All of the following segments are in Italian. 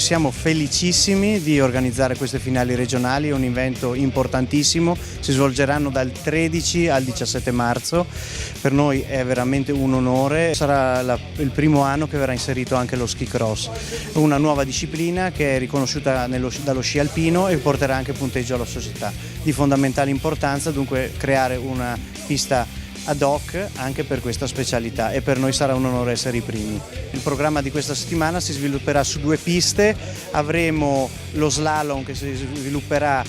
siamo felicissimi di organizzare queste finali regionali, è un evento importantissimo, si svolgeranno dal 13 al 17 marzo, per noi è veramente un onore, sarà il primo anno che verrà inserito anche lo ski cross, una nuova disciplina che è riconosciuta dallo sci alpino e porterà anche punteggio alla società. Di fondamentale importanza dunque creare una pista ad hoc anche per questa specialità e per noi sarà un onore essere i primi. Il programma di questa settimana si svilupperà su 2 piste, avremo lo slalom che si svilupperà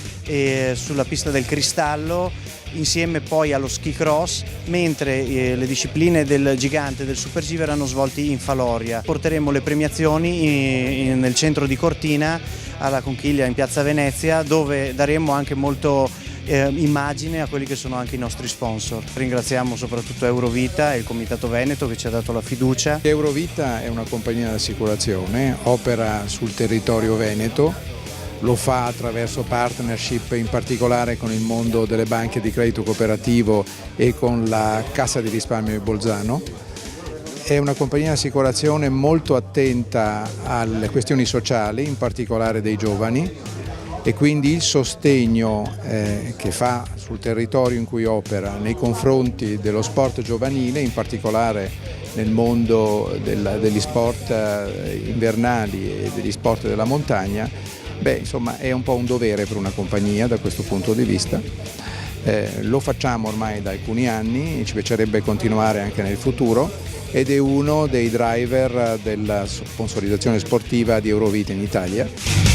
sulla pista del Cristallo, insieme poi allo ski cross, mentre le discipline del gigante e del super G verranno svolti in Faloria. Porteremo le premiazioni nel centro di Cortina, alla Conchiglia in Piazza Venezia, dove daremo anche molto immagine a quelli che sono anche i nostri sponsor. Ringraziamo soprattutto Eurovita e il Comitato Veneto che ci ha dato la fiducia. Eurovita è una compagnia di assicurazione, opera sul territorio veneto, lo fa attraverso partnership in particolare con il mondo delle banche di credito cooperativo e con la Cassa di risparmio di Bolzano. È una compagnia di assicurazione molto attenta alle questioni sociali, in particolare dei giovani, e quindi il sostegno che fa sul territorio in cui opera nei confronti dello sport giovanile, in particolare nel mondo degli sport invernali e degli sport della montagna, insomma è un po' un dovere per una compagnia da questo punto di vista. Lo facciamo ormai da alcuni anni, ci piacerebbe continuare anche nel futuro ed è uno dei driver della sponsorizzazione sportiva di Eurovita in Italia.